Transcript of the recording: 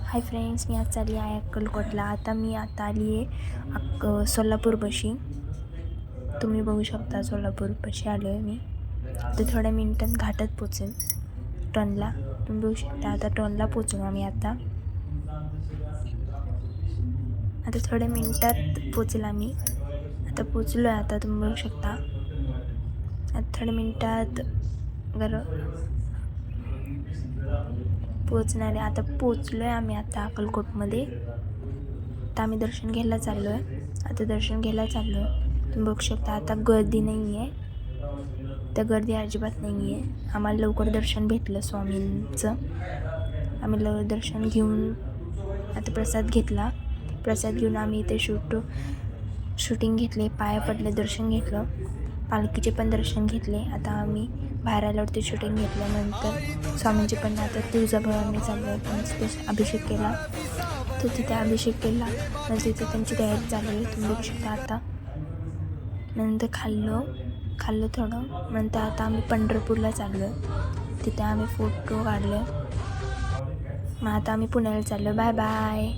Hi friends, मी आज चालली आहे अक्कलकोटला. मी आता आली आहे सोलापूरपाशी. तुम्ही बघू शकता सोलापूरपाशी आलो आहे मी. आता थोड्या मिनिटात घाटात पोचेन टर्नला. तुम्ही बघू शकता आता टर्नला पोचू आम्ही आता थोड्या मिनिटात पोचेल आम्ही. आता पोचलो आहे. आता तुम्ही बघू शकता आता थोड्या मिनिटात पोचणार आहे. आता पोचलो आहे आम्ही आता अक्कलकोटमध्ये. आता आम्ही दर्शन घ्यायला चाललो आहे. तुम्ही बघू शकता आता गर्दी नाही आहे. तर गर्दी अजिबात नाही आहे. आम्हाला लवकर दर्शन भेटलं स्वामींचं. आम्ही दर्शन घेऊन आता प्रसाद घेऊन आम्ही इथे शूटिंग घेतले, पाया पडले, दर्शन घेतलं, पालखीचे पण दर्शन घेतले. आता आम्ही बाहेर आल्यावरती शूटिंग घेतल्यानंतर स्वामींचे पण आता तुळजाभवानी चालू आहे. त्यांचा अभिषेक केला, तर तिथे अभिषेक केला. नंतर तिथे त्यांची तयारी चालू आहे. तुम्ही बघू शकता आता. नंतर खाल्लं थोडं. नंतर आता आम्ही पंढरपूरला चाललो आहे. तिथे आम्ही फोटो काढले. मग आता आम्ही पुण्याला चाललो. Bye bye.